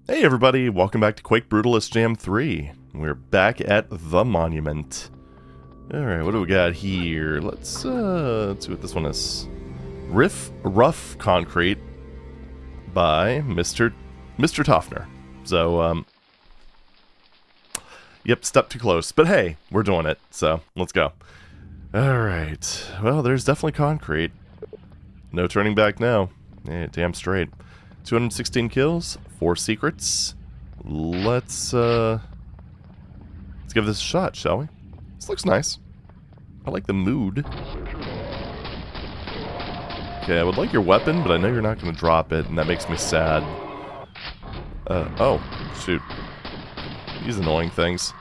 Hey everybody, welcome back to Quake Brutalist Jam 3. We're back at the Monument. Alright, what do we got here? Let's see what this one is. Ruff Concrete by Mr. Toffner. So, yep, step too close. But hey, we're doing it, so let's go. Alright, well, there's definitely concrete. No turning back now. Yeah, damn straight. 216 kills, 4 secrets. Let's give this a shot, shall we? This looks nice. I like the mood. Okay, I would like your weapon, but I know you're not going to drop it, and that makes me sad. Oh, shoot. These annoying things.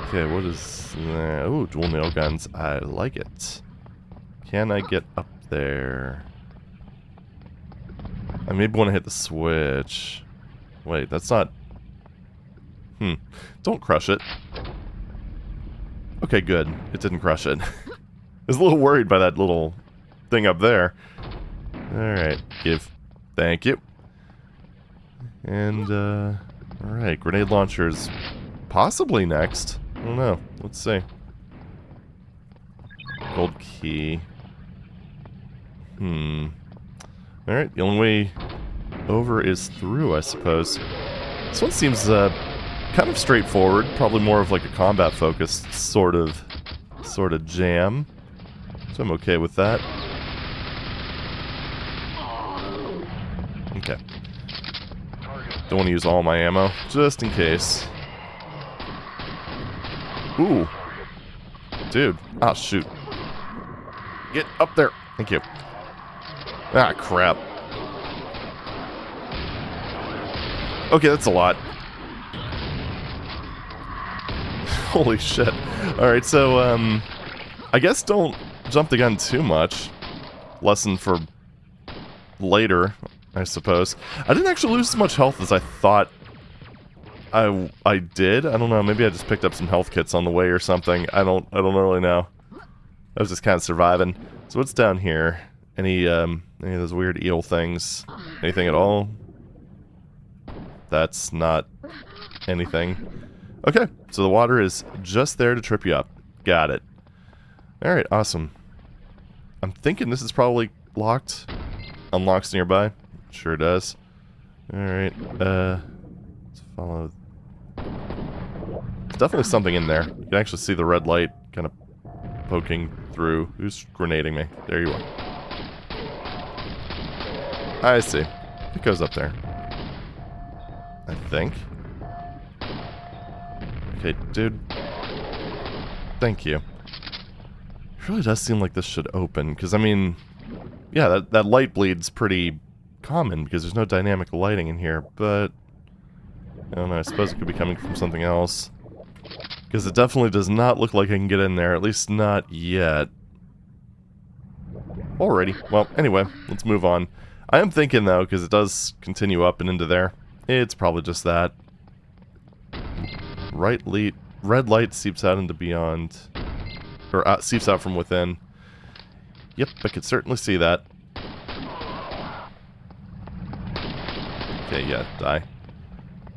Okay, what is... oh, dual nail guns. I like it. Can I get up there? I maybe want to hit the switch. Wait, that's not... Don't crush it. Okay, good. It didn't crush it. I was a little worried by that little thing up there. Alright, give. Thank you. And, alright, grenade launchers possibly next. I don't know. Let's see. Gold key. Alright, the only way over is through, I suppose. This one seems kind of straightforward, probably more of like a combat-focused sort of jam. So I'm okay with that. Okay. Don't want to use all my ammo, just in case. Ooh. Dude. Ah, shoot. Get up there. Thank you. Ah, crap. Okay, that's a lot. Holy shit. Alright, so, I guess don't jump the gun too much. Lesson for later, I suppose. I didn't actually lose as much health as I thought I did. I don't know, maybe I just picked up some health kits on the way or something. I don't really know. I was just kind of surviving. So what's down here? Any of those weird eel things? Anything at all? That's not anything. Okay, so the water is just there to trip you up. Got it. Alright, awesome. I'm thinking this is probably locked. Unlocks nearby. Sure does. Alright, let's follow. There's definitely something in there. You can actually see the red light kind of poking through. Who's grenading me? There you are. I see. It goes up there. I think. Okay, dude. Thank you. It really does seem like this should open, because, I mean, yeah, that light bleed's pretty common, because there's no dynamic lighting in here, but I don't know, I suppose it could be coming from something else. Because it definitely does not look like I can get in there, at least not yet. Alrighty. Well, anyway, let's move on. I am thinking, though, because it does continue up and into there, it's probably just that. Red light seeps out into beyond, or seeps out from within. Yep, I could certainly see that. Okay, yeah, die.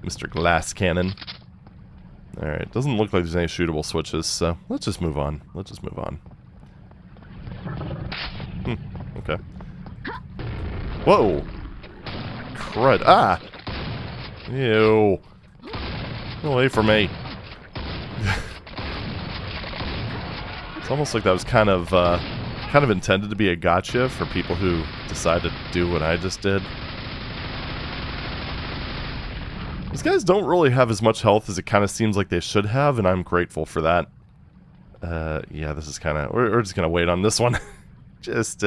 Mr. Glass Cannon. Alright, doesn't look like there's any shootable switches, so let's just move on. Let's just move on. Okay. Whoa! Crud. Ah! Ew. Get away from me. It's almost like that was kind of intended to be a gotcha for people who decide to do what I just did. These guys don't really have as much health as it kind of seems like they should have, and I'm grateful for that. Yeah, this is kind of... We're just going to wait on this one. just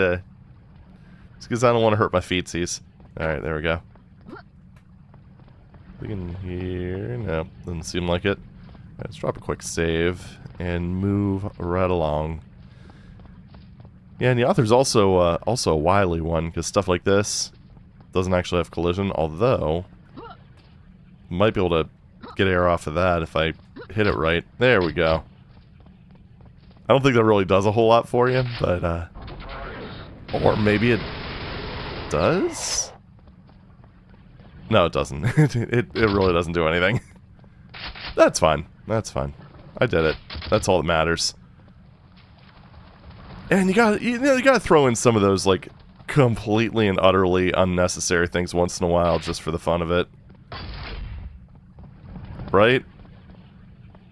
because I don't want to hurt my feetsies. Alright, there we go. We can hear... No, doesn't seem like it. Alright, let's drop a quick save and move right along. Yeah, and the author's also a wily one, because stuff like this doesn't actually have collision, although might be able to get air off of that if I hit it right. There we go. I don't think that really does a whole lot for you, but or maybe it does? No, it doesn't. It really doesn't do anything. That's fine. That's fine. I did it. That's all that matters. And you gotta throw in some of those, like, completely and utterly unnecessary things once in a while just for the fun of it. Right?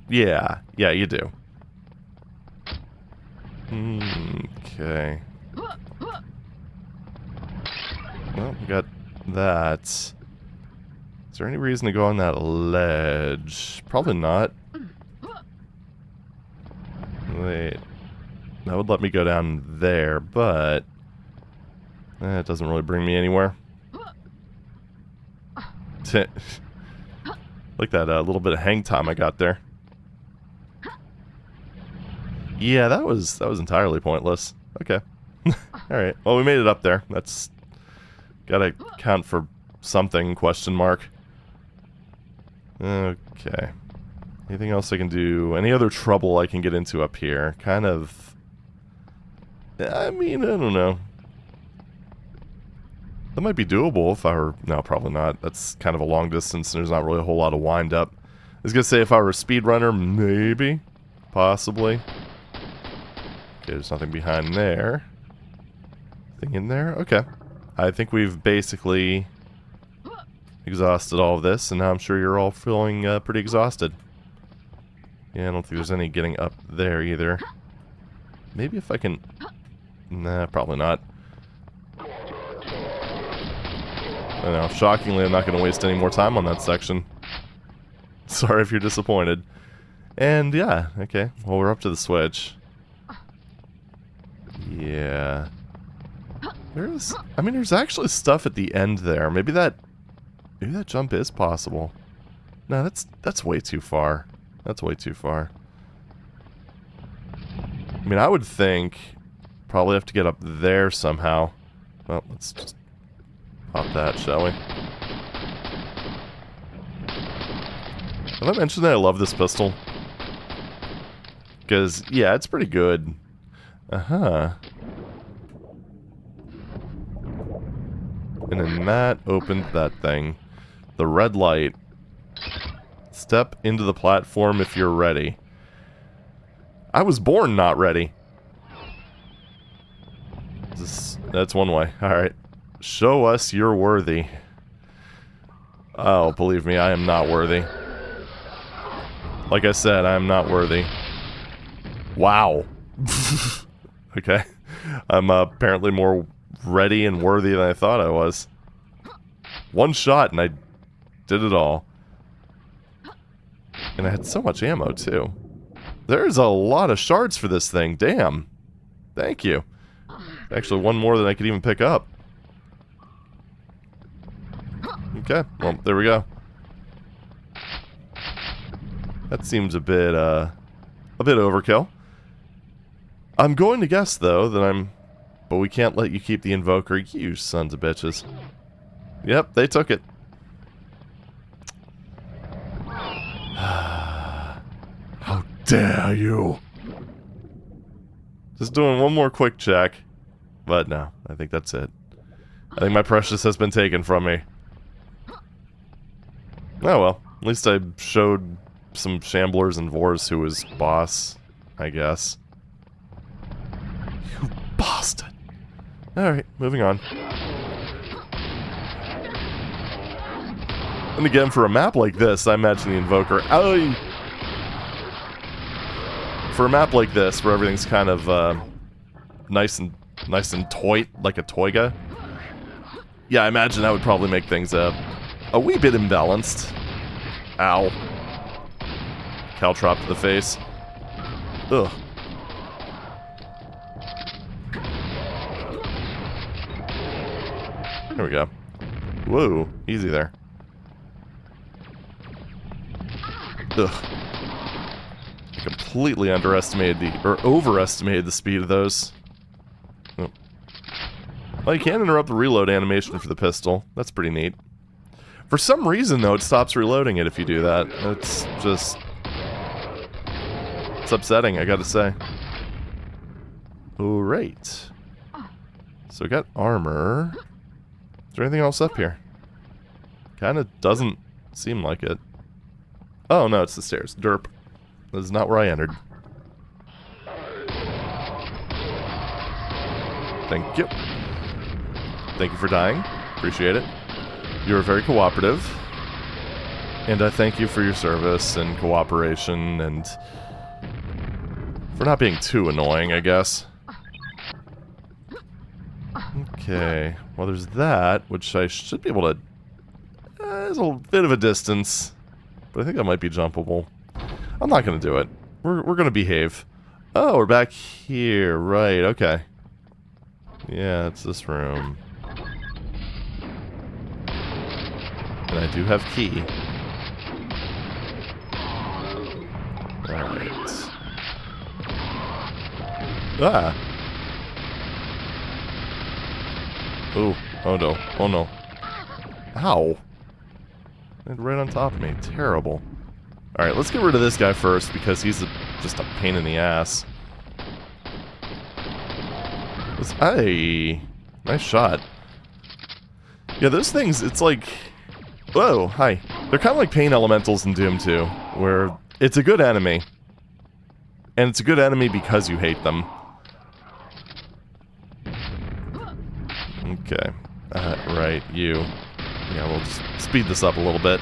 Yeah. Yeah, you do. Okay. Well, we got that. Is there any reason to go on that ledge? Probably not. Wait. That would let me go down there, but it doesn't really bring me anywhere. Like that little bit of hang time I got there. Yeah, that was entirely pointless. Okay. Alright. Well, we made it up there. That's gotta count for something, question mark. Okay. Anything else I can do? Any other trouble I can get into up here? Kind of... I mean, I don't know. That might be doable if I were... No, probably not. That's kind of a long distance and there's not really a whole lot of wind up. I was gonna say if I were a speedrunner, maybe. Possibly. Okay, there's nothing behind there. Thing in there? Okay. I think we've basically exhausted all of this, and now I'm sure you're all feeling pretty exhausted. Yeah, I don't think there's any getting up there either. Maybe if I can... Nah, probably not. I know, shockingly, I'm not going to waste any more time on that section. Sorry if you're disappointed. And yeah, okay. Well, we're up to the switch. Yeah. There's actually stuff at the end there. Maybe that jump is possible. No, that's way too far. That's way too far. I mean, I would think probably have to get up there somehow. Well, let's just pop that, shall we? Have I mentioned that I love this pistol? Because, yeah, it's pretty good. Uh-huh. And then that opened that thing. The red light. Step into the platform if you're ready. I was born not ready. That's one way. Alright. Show us you're worthy. Oh, believe me, I am not worthy. Like I said, I am not worthy. Wow. Okay. I'm apparently more ready and worthy than I thought I was. One shot and I did it all. And I had so much ammo, too. There's a lot of shards for this thing. Damn. Thank you. Actually, one more than I could even pick up. Okay. Well, there we go. That seems a bit overkill. I'm going to guess, though, that I'm... But we can't let you keep the invoker, you sons of bitches. Yep, they took it. How dare you? Just doing one more quick check. But no, I think that's it. I think my precious has been taken from me. Oh well, at least I showed some shamblers and Vors who was boss, I guess. You bastard. Alright, moving on. And again, for a map like this, I imagine the Invoker... Oh! For a map like this, where everything's kind of nice and toy, like a toyga. Yeah, I imagine that would probably make things a wee bit imbalanced. Ow. Caltrop to the face. Ugh. There we go. Whoa, easy there. Ugh. I completely underestimated or overestimated the speed of those. Oh. Well, you can interrupt the reload animation for the pistol. That's pretty neat. For some reason, though, it stops reloading it if you do that. It's just... It's upsetting, I gotta say. Alright. So we got armor. Is there anything else up here? Kind of doesn't seem like it. Oh, no, it's the stairs. Derp. This is not where I entered. Thank you. Thank you for dying. Appreciate it. You were very cooperative. And I thank you for your service and cooperation and for not being too annoying, I guess. Okay. Well, there's that, which I should be able to... there's a bit of a distance. But I think that might be jumpable. I'm not going to do it. We're going to behave. Oh, we're back here. Right, okay. Yeah, it's this room. And I do have key. Alright. Ah! Oh, oh no, oh no. Ow! Right on top of me. Terrible. Alright, let's get rid of this guy first, because he's just a pain in the ass. Hey! Nice shot. Yeah, those things, it's like... Whoa, hi. They're kind of like pain elementals in Doom 2, where it's a good enemy. And it's a good enemy because you hate them. Okay. Right, you. Yeah, we'll just speed this up a little bit.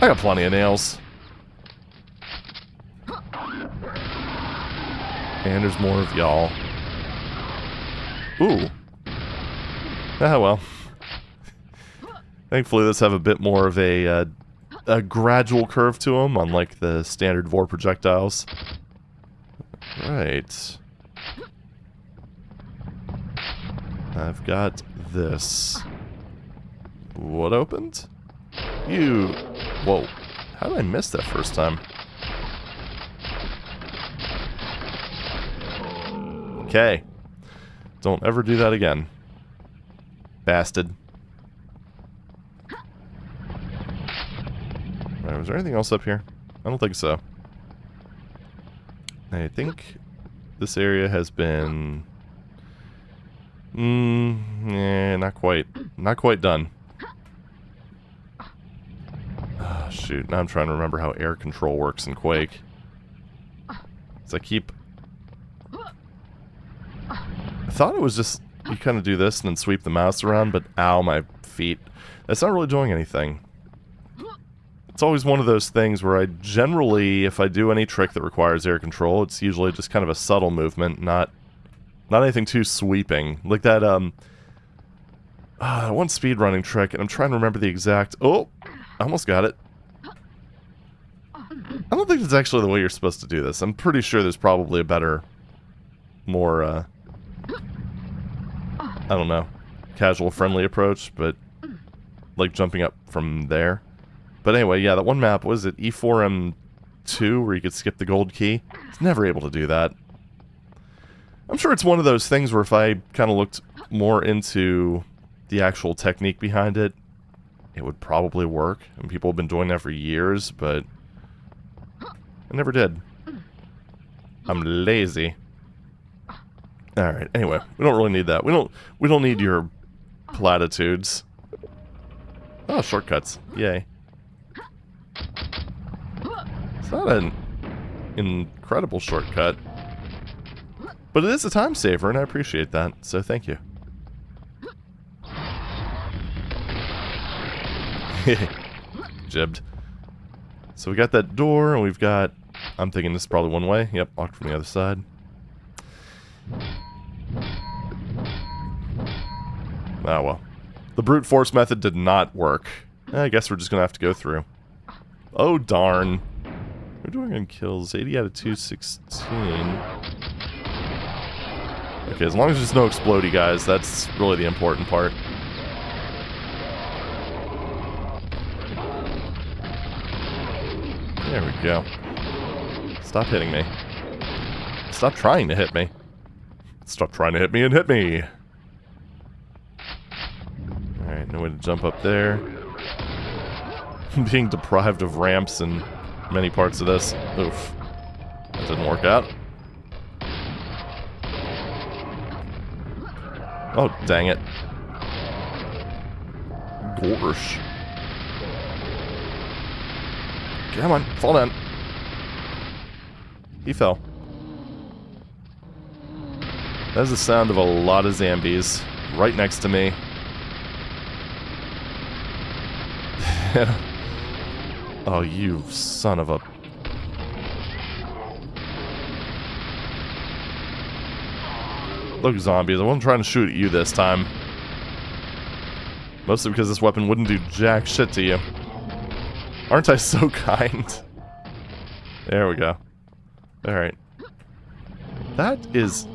I got plenty of nails. And there's more of y'all. Ooh. Ah, well. Thankfully, this have a bit more of a gradual curve to them, unlike the standard Vor projectiles. Right. I've got this. What opened? You... Whoa. How did I miss that first time? Okay. Don't ever do that again. Bastard. Alright, was there anything else up here? I don't think so. I think this area has been... not quite. Not quite done. Oh, shoot. Now I'm trying to remember how air control works in Quake. So I keep... I thought it was just... You kind of do this and then sweep the mouse around, but ow, my feet. That's not really doing anything. It's always one of those things where I generally, if I do any trick that requires air control, it's usually just kind of a subtle movement, not anything too sweeping. Like that, one speedrunning trick, and I'm trying to remember the exact... Oh! I almost got it. I don't think it's actually the way you're supposed to do this. I'm pretty sure there's probably a better, more, I don't know, casual-friendly approach, but like jumping up from there. But anyway, yeah, that one map, was it E4M2, where you could skip the gold key? I was never able to do that. I'm sure it's one of those things where if I kind of looked more into the actual technique behind it, it would probably work. And people have been doing that for years, but I never did. I'm lazy. Alright, anyway, we don't really need that. We don't need your platitudes. Oh, shortcuts. Yay. It's not an incredible shortcut, but it is a time saver, and I appreciate that, so thank you. Jibbed. So we got that door, and we've got... I'm thinking this is probably one way. Yep, locked from the other side. Ah, well. The brute force method did not work. I guess we're just going to have to go through. Oh, darn. We're doing on kills. 80 out of 216. Okay, as long as there's no explodey guys, that's really the important part. There we go. Stop hitting me. Stop trying to hit me. Stop trying to hit me and hit me! Alright, no way to jump up there. I'm being deprived of ramps in many parts of this. Oof. That didn't work out. Oh, dang it. Gorsh. Come on, fall down. He fell. That's the sound of a lot of zombies right next to me. Oh, you son of a... Look, zombies, I wasn't trying to shoot at you this time. Mostly because this weapon wouldn't do jack shit to you. Aren't I so kind? There we go. Alright. That is...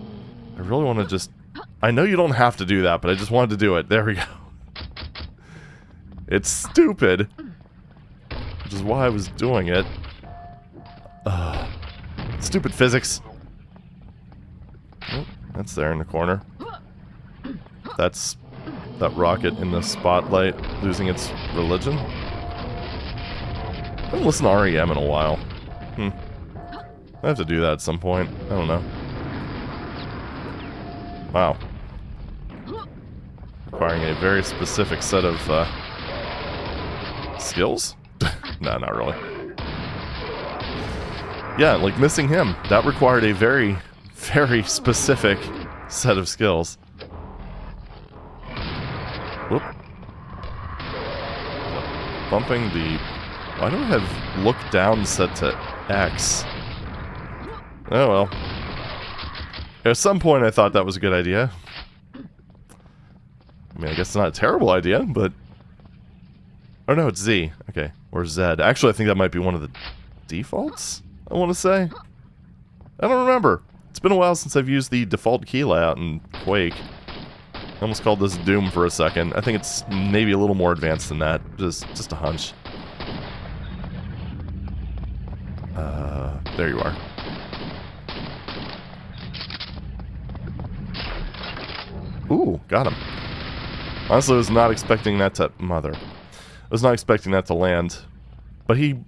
I really want to just... I know you don't have to do that, but I just wanted to do it. There we go. It's stupid. Which is why I was doing it. Stupid physics. Oh, that's there in the corner. That's that rocket in the spotlight losing its religion. I haven't listened to REM in a while. I have to do that at some point. I don't know. Wow. Requiring a very specific set of skills? No, not really. Yeah, like missing him. That required a very, very specific set of skills. Whoop. Bumping the... Why do I have look down set to X? Oh well. At some point I thought that was a good idea. I mean, I guess it's not a terrible idea, but... Oh no, it's Z. Okay. Or Z. Actually, I think that might be one of the defaults, I want to say. I don't remember. It's been a while since I've used the default key layout in Quake. I almost called this Doom for a second. I think it's maybe a little more advanced than that. Just a hunch. There you are. Ooh, got him. Honestly, I was not expecting that to... Mother. I was not expecting that to land. But he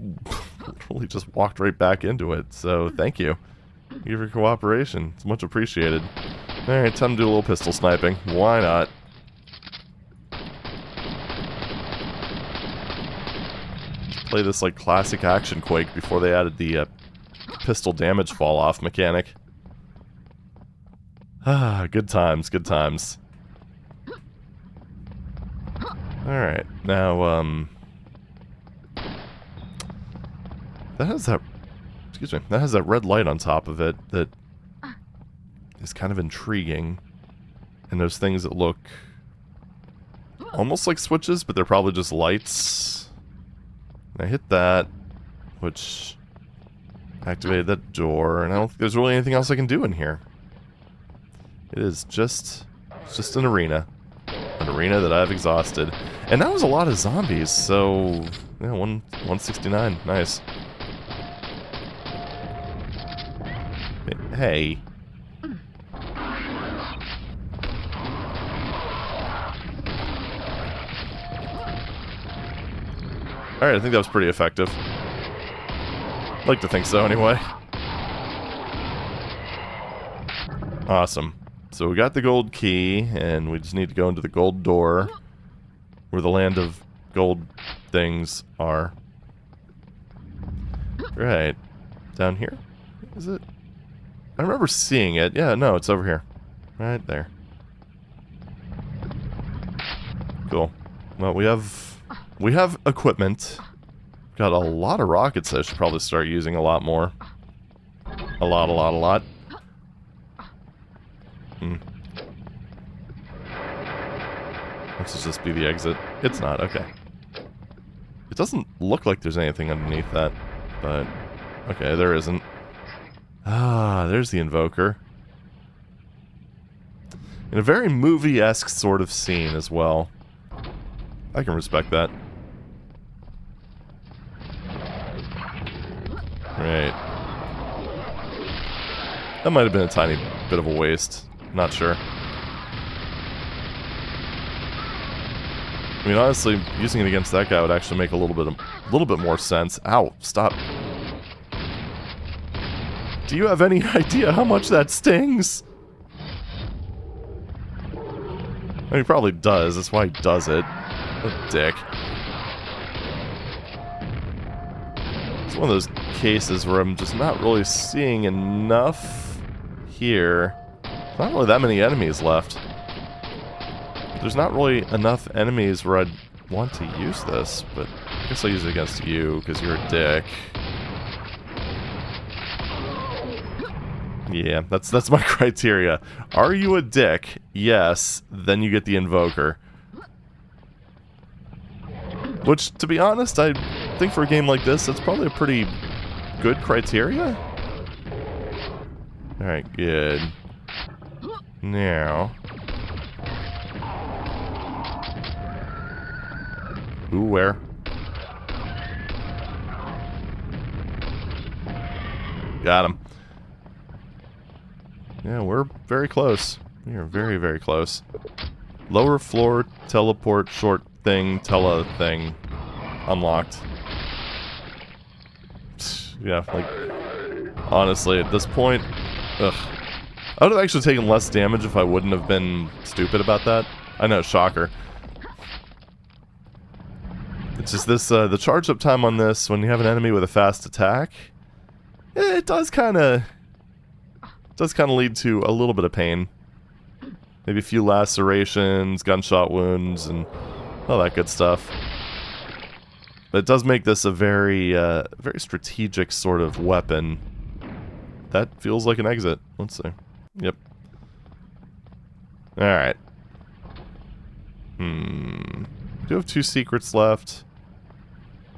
literally just walked right back into it, so thank you. Thank you for your cooperation. It's much appreciated. Alright, time to do a little pistol sniping. Why not? Play this, like, classic action Quake before they added the pistol damage fall-off mechanic. Ah, good times, good times. Alright, now, that has that... Excuse me. That has that red light on top of it that is kind of intriguing. And there's things that look almost like switches, but they're probably just lights. And I hit that, which activated that door, and I don't think there's really anything else I can do in here. It is just an arena. An arena that I've exhausted. And that was a lot of zombies, so... Yeah, 169. Nice. Hey. Alright, I think that was pretty effective. I'd like to think so, anyway. Awesome. So we got the gold key, and we just need to go into the gold door, where the land of gold things are. Right. Down here? Is it? I remember seeing it. Yeah, no, it's over here. Right there. Cool. Well, we have equipment. Got a lot of rockets that I should probably start using a lot more. A lot. Let's just be the exit. It's not, okay. It doesn't look like there's anything underneath that, but... Okay, there isn't. Ah, there's the invoker. In a very movie-esque sort of scene as well. I can respect that. Right. That might have been a tiny bit of a waste. Not sure. I mean, honestly, using it against that guy would actually make a little bit more sense. Ow, stop. Do you have any idea how much that stings? I mean, he probably does. That's why he does it. What a dick. It's one of those cases where I'm just not really seeing enough here. There's not really that many enemies left. There's not really enough enemies where I'd want to use this, but I guess I'll use it against you, because you're a dick. Yeah, that's my criteria. Are you a dick? Yes. Then you get the Invoker. Which, to be honest, I think for a game like this, that's probably a pretty good criteria. Alright, good. Now... Ooh, where? Got him. Yeah, we're very close. We are very, very close. Lower floor, teleport, short thing, tele thing. Unlocked. Yeah, like... Honestly, at this point... Ugh. I would have actually taken less damage if I wouldn't have been stupid about that. I know, shocker. It's just this, the charge up time on this, when you have an enemy with a fast attack, it does kind of lead to a little bit of pain. Maybe a few lacerations, gunshot wounds, and all that good stuff. But it does make this a very, very strategic sort of weapon. That feels like an exit. Let's see. Yep. Alright. Do have 2 secrets left.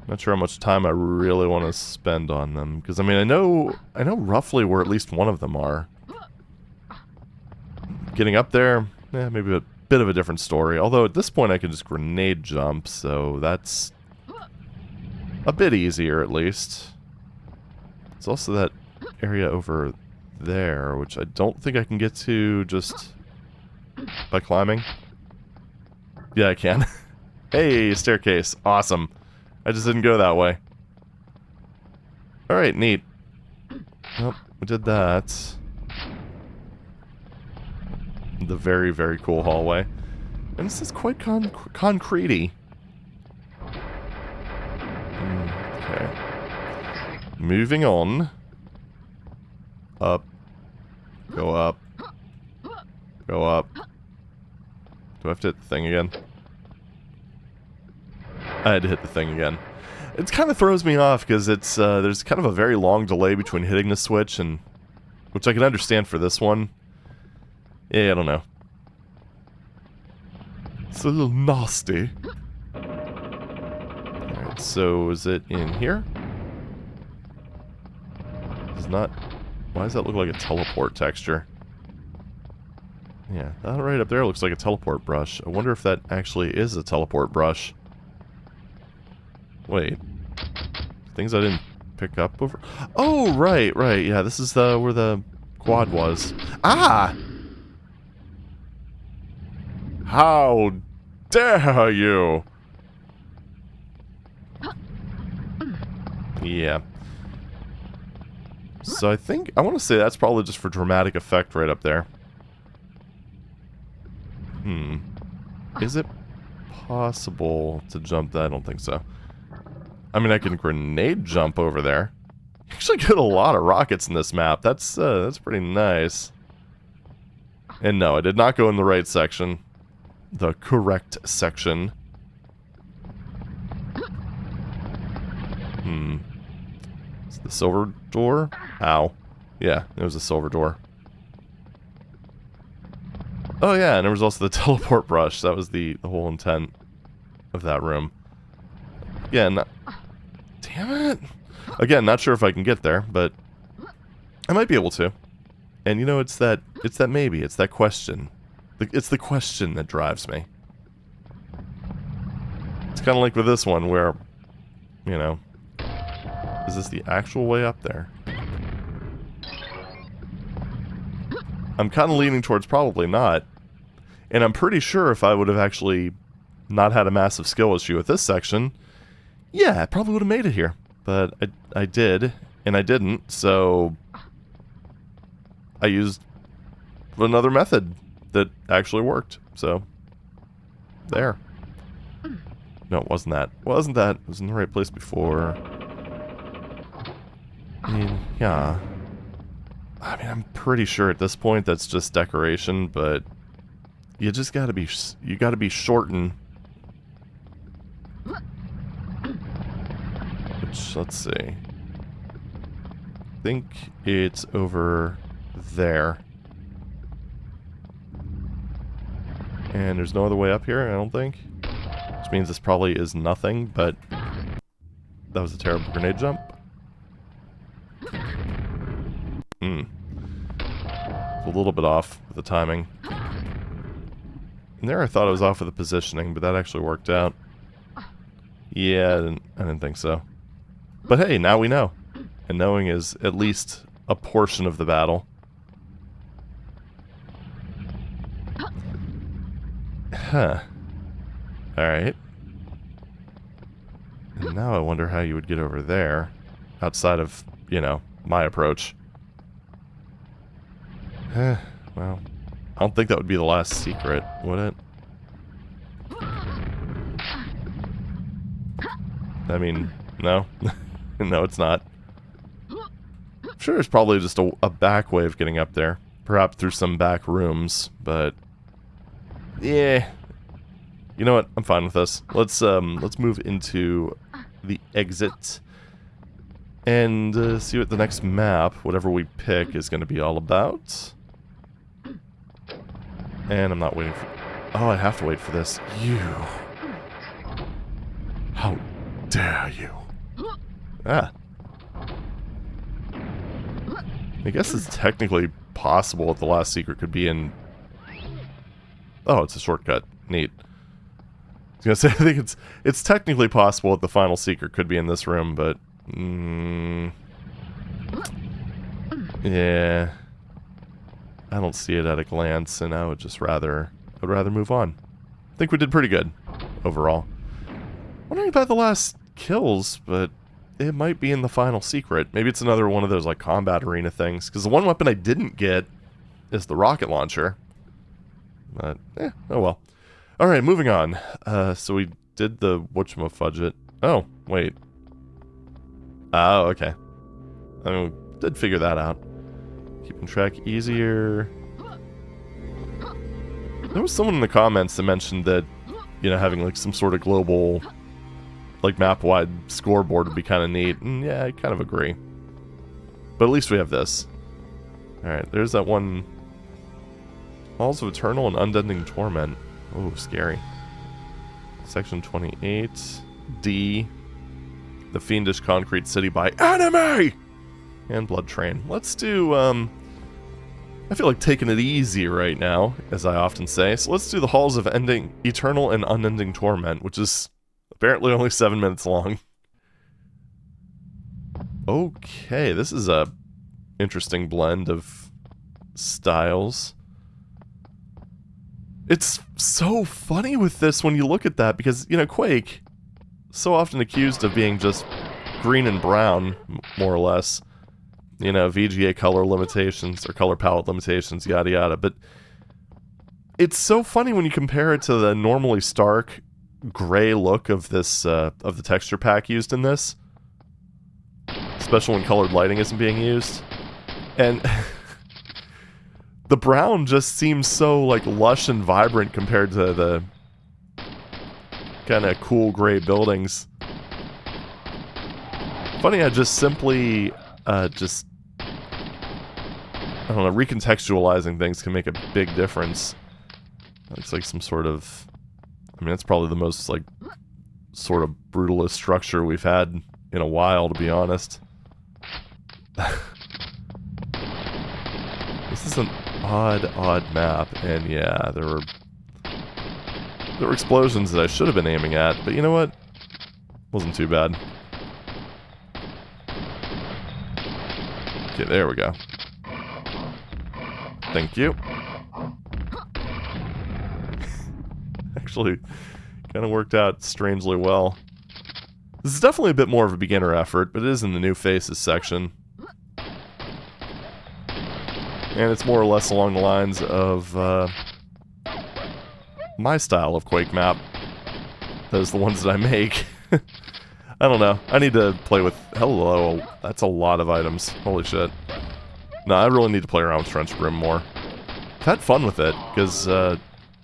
Not sure how much time I really want to spend on them, because I mean I know roughly where at least one of them are. Getting up there, maybe a bit of a different story. Although at this point I can just grenade jump, so that's a bit easier at least. There's also that area over there, which I don't think I can get to just by climbing. Yeah, I can. Hey, staircase. Awesome. I just didn't go that way. Alright, neat. Well, we did that. The very, very cool hallway. And this is quite concrete-y. Okay. Moving on. Up. Go up. Go up. Do I have to hit the thing again? I had to hit the thing again. It kind of throws me off because it's there's kind of a very long delay between hitting the switch, and which I can understand for this one. Yeah, I don't know. It's a little nasty. Alright, so is it in here? It's not. Why does that look like a teleport texture? Yeah, that right up there looks like a teleport brush. I wonder if that actually is a teleport brush. Wait. Things I didn't pick up over... Oh, right. Yeah, this is where the quad was. Ah! How dare you! Yeah. So I think... I want to say that's probably just for dramatic effect right up there. Is it possible to jump that? I don't think so. I mean, I can grenade jump over there. You actually get a lot of rockets in this map. That's pretty nice. And no, I did not go in the right section. The correct section. Is it the silver door? Ow. Yeah, it was a silver door. Oh yeah, and there was also the teleport brush. That was the whole intent of that room. Again, damn it! Again, not sure if I can get there, but I might be able to. And you know, it's that maybe, it's that question. It's the question that drives me. It's kind of like with this one, where, you know, is this the actual way up there? I'm kind of leaning towards probably not. And I'm pretty sure if I would have actually not had a massive skill issue with this section, yeah, I probably would have made it here. But I did, and I didn't, so I used another method that actually worked. So, there. No, it wasn't that. It wasn't that. It was in the right place before. I mean, yeah. I mean, I'm pretty sure at this point that's just decoration, but you just gotta be, you gotta be shortened. Which, let's see. I think it's over there. And there's no other way up here, I don't think. Which means this probably is nothing, but that was a terrible grenade jump. It's a little bit off with the timing. And there I thought I was off with the positioning, but that actually worked out. Yeah, I didn't think so. But hey, now we know. And knowing is at least a portion of the battle. Huh. Alright. And now I wonder how you would get over there. Outside of, you know, my approach. Well, I don't think that would be the last secret, would it? I mean, no. No, it's not. I'm sure there's probably just a back way of getting up there. Perhaps through some back rooms, but... yeah. You know what? I'm fine with this. Let's move into the exit. And see what the next map, whatever we pick, is going to be all about. And I'm not waiting for... oh, I have to wait for this. You. How dare you? Ah. I guess it's technically possible that the last secret could be in... oh, it's a shortcut. Neat. I was gonna say, I think it's technically possible that the final secret could be in this room, but... yeah... I don't see it at a glance, and I would just rather move on. I think we did pretty good, overall. Wondering about the last kills, but it might be in the final secret. Maybe it's another one of those, like, combat arena things, because the one weapon I didn't get is the rocket launcher. But, oh well. Alright, moving on. So we did the whatchamafudget. Oh, wait. Oh, okay. I mean, we did figure that out. Keeping track easier. There was someone in the comments that mentioned that, you know, having like some sort of global, like map-wide scoreboard would be kind of neat. And yeah, I kind of agree. But at least we have this. Alright, there's that one. Halls of Eternal and Unending Torment. Oh, scary. Section 28. D. The Fiendish Concrete City by Enemy! And Blood Train. Let's do, I feel like taking it easy right now, as I often say. So let's do the Halls of Eternal and Unending Torment, which is apparently only 7 minutes long. Okay, this is a interesting blend of styles. It's so funny with this when you look at that, because, you know, Quake, so often accused of being just green and brown, more or less. You know, VGA color limitations, or color palette limitations, yada yada, but it's so funny when you compare it to the normally stark gray look of this, of the texture pack used in this. Especially when colored lighting isn't being used. And the brown just seems so, like, lush and vibrant compared to the kind of cool gray buildings. Funny, I just simply, I don't know, recontextualizing things can make a big difference. It's like some sort of, I mean, that's probably the most, like, sort of brutalist structure we've had in a while, to be honest. This is an odd map, and yeah, there were explosions that I should have been aiming at, but you know what? Wasn't too bad. Okay, there we go. Thank you. Actually, kind of worked out strangely well. This is definitely a bit more of a beginner effort, but it is in the New Faces section. And it's more or less along the lines of my style of Quake map. Those are the ones that I make. I don't know. I need to play with... Hello. That's a lot of items. Holy shit. No, I really need to play around with Trench Brim more. I've had fun with it, because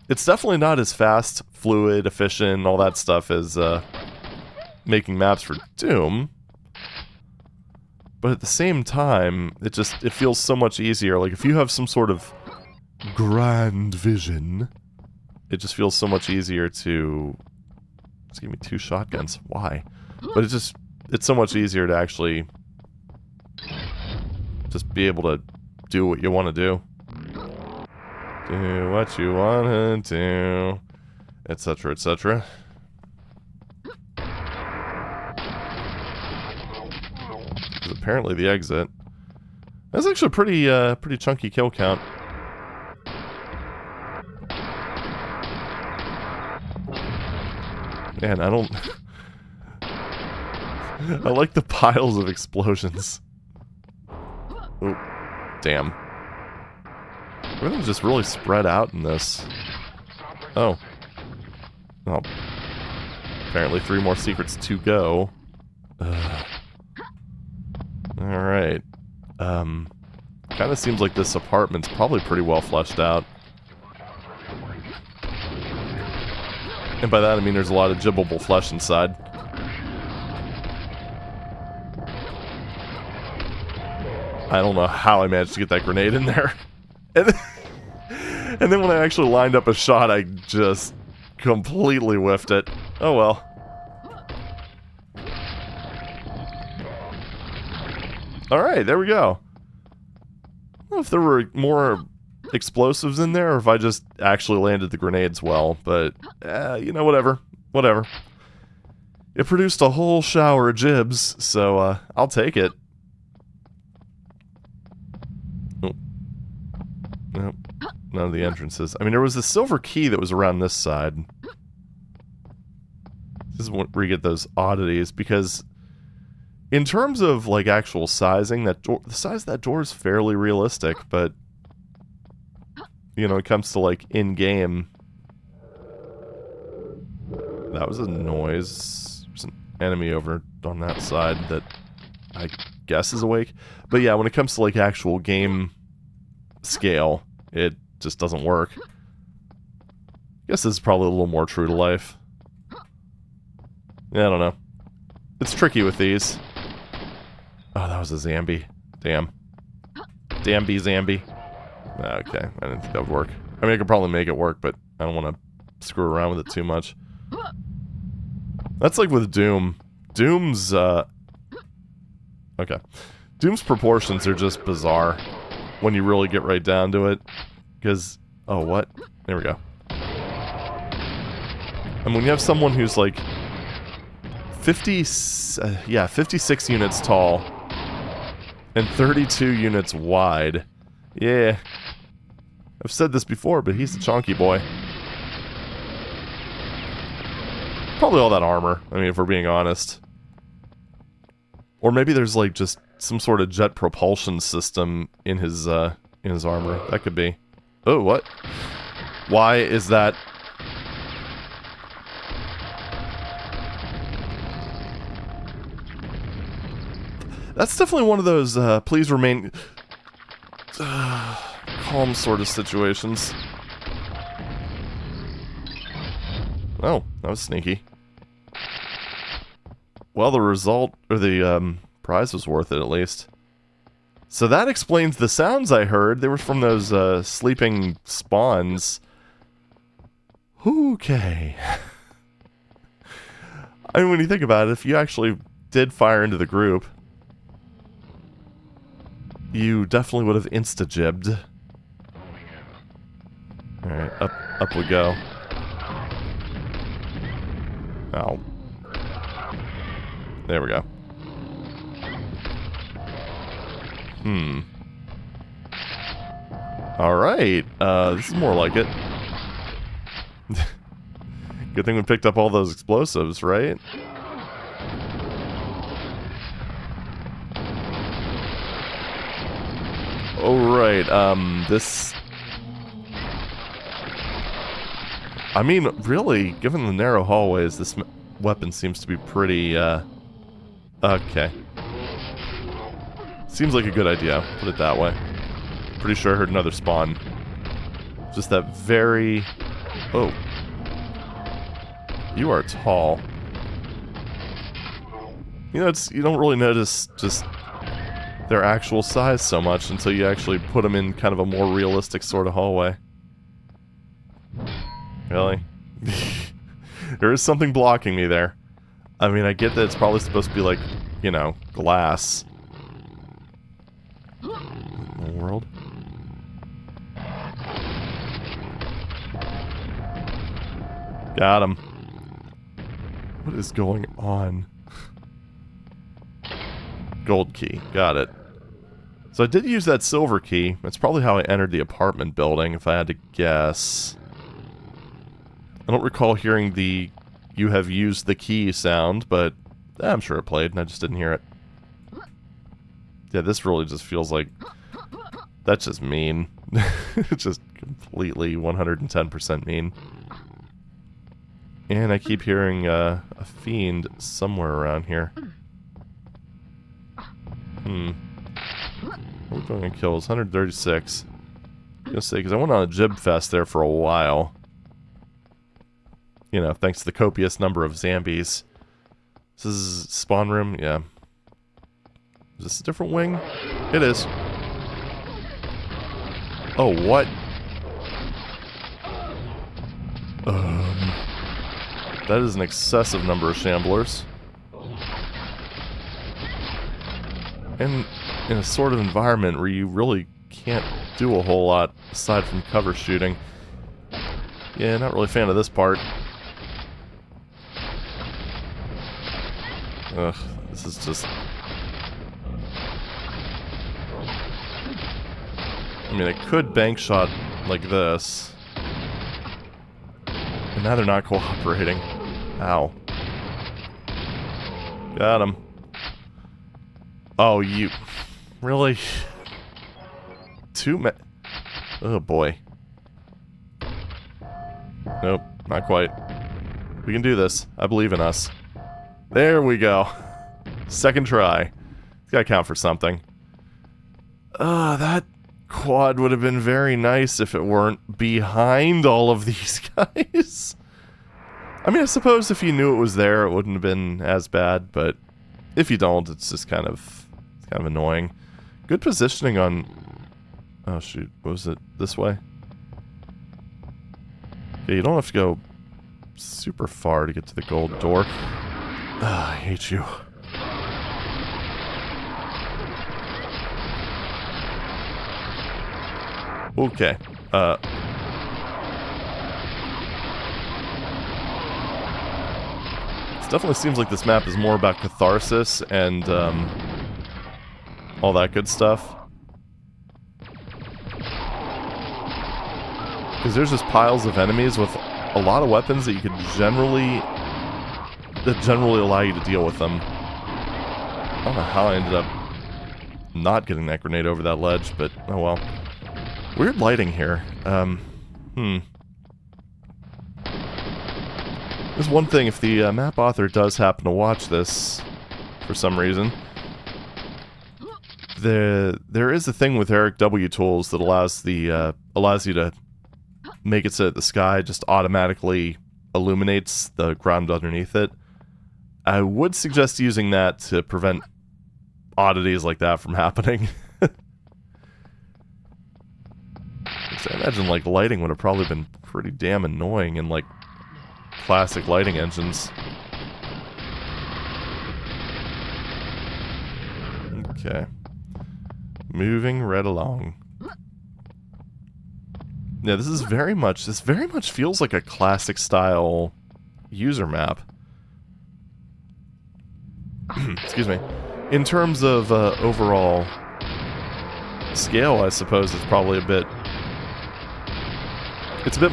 it's definitely not as fast, fluid, efficient, all that stuff as making maps for Doom. But at the same time, it feels so much easier. Like, if you have some sort of grand vision, it just feels so much easier to... Just give me 2 shotguns. Why? But it's so much easier to actually just be able to do what you want to do. Do what you want to do, etc., etc. Apparently the exit. That's actually a pretty chunky kill count. Man, I don't... I like the piles of explosions. Oh, damn. Everything's just really spread out in this. Oh. Oh. Apparently 3 more secrets to go. Alright. Kind of seems like this apartment's probably pretty well fleshed out. And by that I mean there's a lot of jibbable flesh inside. I don't know how I managed to get that grenade in there. And then when I actually lined up a shot, I just completely whiffed it. Oh well. Alright, there we go. I don't know if there were more explosives in there, or if I just actually landed the grenades well, but, you know, whatever. Whatever. It produced a whole shower of jibs, so, I'll take it. Oh. Nope. None of the entrances. I mean, there was a silver key that was around this side. This is where you get those oddities, because... in terms of, like, actual sizing, the size of that door is fairly realistic, but, you know, it comes to, like, in-game... That was a noise. There's an enemy over on that side that I guess is awake. But yeah, when it comes to, like, actual game scale, it just doesn't work. I guess this is probably a little more true to life. Yeah, I don't know. It's tricky with these. Oh, that was a Zambi. Damn. Damby Zambi. Okay, I didn't think that would work. I mean, I could probably make it work, but I don't want to screw around with it too much. That's like with Doom. Doom's, okay. Doom's proportions are just bizarre when you really get right down to it. Because, oh, what? There we go. And when you have someone who's like 56 units tall and 32 units wide. Yeah. I've said this before, but he's a chonky boy. Probably all that armor, I mean, if we're being honest. Or maybe there's like just some sort of jet propulsion system in his armor. That could be. Oh, what? Why is that? That's definitely one of those, please remain calm sort of situations. Oh, that was sneaky. Well, the result, or the prize was worth it at least. So that explains the sounds I heard. They were from those sleeping spawns. Okay. I mean, when you think about it, if you actually did fire into the group, you definitely would have insta-jibbed. Alright, up we go. Oh. There we go. Alright, this is more like it. Good thing we picked up all those explosives, right? Alright, this... I mean, really, given the narrow hallways, this weapon seems to be pretty Okay. Seems like a good idea, put it that way. Pretty sure I heard another spawn. Just that very... Oh. You are tall. You know, you don't really notice just their actual size so much until you actually put them in kind of a more realistic sort of hallway. Really? There is something blocking me there. I mean, I get that it's probably supposed to be like, you know, glass. In the world? Got him. What is going on? Gold key. Got it. So I did use that silver key. That's probably how I entered the apartment building, if I had to guess. I don't recall hearing the "you have used the key" sound, but I'm sure it played, and I just didn't hear it. Yeah, this really just feels like... That's just mean. It's just completely 110% mean. And I keep hearing a fiend somewhere around here. What are we going to kill? It's 136. I'm gonna say, because I went on a jib fest there for a while. You know, thanks to the copious number of zombies. This is spawn room? Yeah. Is this a different wing? It is. Oh, what? That is an excessive number of shamblers. And in a sort of environment where you really can't do a whole lot aside from cover shooting. Yeah, not really a fan of this part. Ugh, this is just... I mean, I could bank shot like this. And now they're not cooperating. Ow. Got him. Oh, you... Really? Oh, boy. Nope, not quite. We can do this. I believe in us. There we go. Second try. It's gotta count for something. That quad would have been very nice if it weren't behind all of these guys. I mean, I suppose if you knew it was there, it wouldn't have been as bad, but if you don't, it's just kind of annoying. Good positioning on... Oh, shoot. What was it? This way? Okay, you don't have to go super far to get to the gold door. I hate you. Okay. It definitely seems like this map is more about catharsis and all that good stuff. Because there's just piles of enemies with a lot of weapons that you could generally allow you to deal with them. I don't know how I ended up not getting that grenade over that ledge, but oh well. Weird lighting here. There's one thing, if the map author does happen to watch this for some reason, there is a thing with Eric W tools that allows you to make it so that the sky just automatically illuminates the ground underneath it. I would suggest using that to prevent oddities like that from happening. I imagine, like, lighting would have probably been pretty damn annoying in, like, classic lighting engines. Okay. Moving right along. Yeah, this very much feels like a classic style user map. Excuse me. In terms of overall scale, I suppose it's probably a bit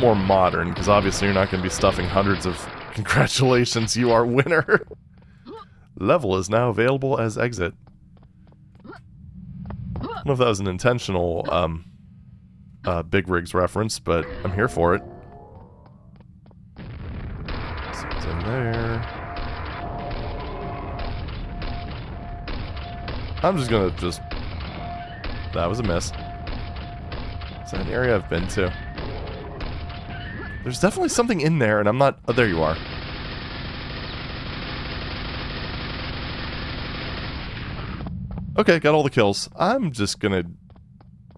more modern, because obviously you're not going to be stuffing hundreds of "congratulations, you are winner." Level is now available as exit. I don't know if that was an intentional Big Rigs reference, but I'm here for it. Something's in there. I'm just gonna just... That was a miss. Is that an area I've been to? There's definitely something in there, and I'm not... Oh, there you are. Okay, got all the kills. I'm just gonna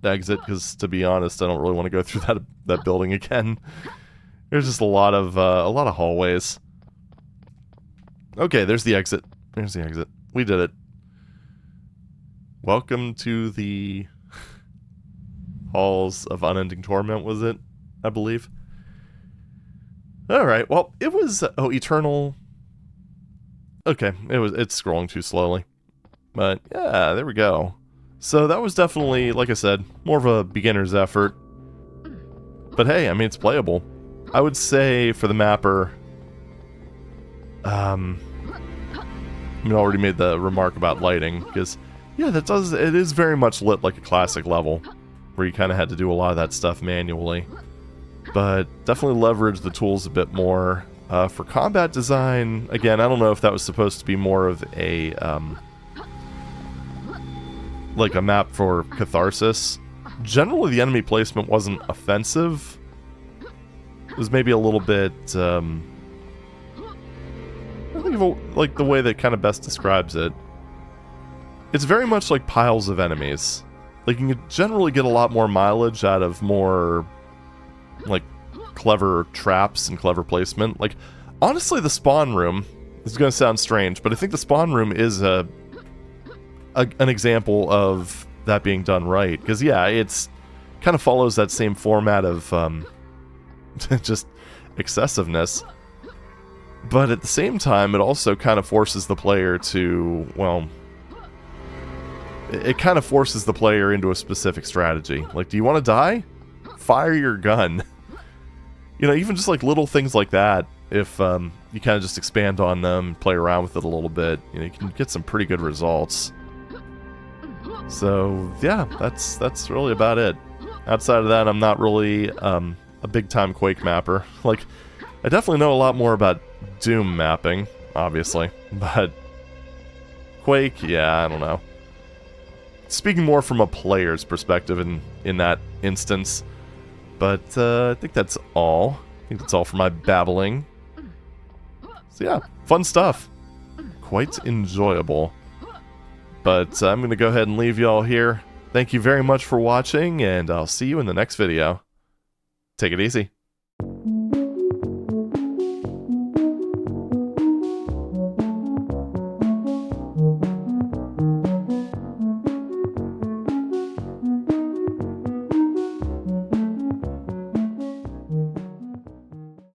exit, because to be honest, I don't really want to go through that building again. There's just a lot of hallways. Okay, there's the exit. There's the exit. We did it. Welcome to the Halls of Unending Torment, was it? I believe. Alright, well, it was... oh, Eternal... Okay, it's scrolling too slowly. But, yeah, there we go. So that was definitely, like I said, more of a beginner's effort. But hey, I mean, it's playable. I would say, for the mapper... I already made the remark about lighting, because, yeah, it is very much lit like a classic level, where you kind of had to do a lot of that stuff manually. But definitely leverage the tools a bit more. For combat design, again, I don't know if that was supposed to be more of a, like a map for catharsis. Generally, the enemy placement wasn't offensive. It was maybe a little bit, I think of like the way that kind of best describes it. It's very much like piles of enemies. Like, you can generally get a lot more mileage out of more, like, clever traps and clever placement. Like, honestly, the spawn room, this is going to sound strange, but I think the spawn room is an example of that being done right. Because, yeah, it's kind of follows that same format of just excessiveness. But at the same time, it also kind of forces the player to, well... It kind of forces the player into a specific strategy. Like, do you want to die? Fire your gun. You know, even just like little things like that, if you kind of just expand on them, play around with it a little bit, you know, you can get some pretty good results. So, yeah, that's really about it. Outside of that, I'm not really a big-time Quake mapper. Like, I definitely know a lot more about Doom mapping, obviously, but Quake, yeah, I don't know. Speaking more from a player's perspective in that instance. But I think that's all. I think that's all for my babbling. So yeah, fun stuff. Quite enjoyable. But I'm going to go ahead and leave you all here. Thank you very much for watching, and I'll see you in the next video. Take it easy.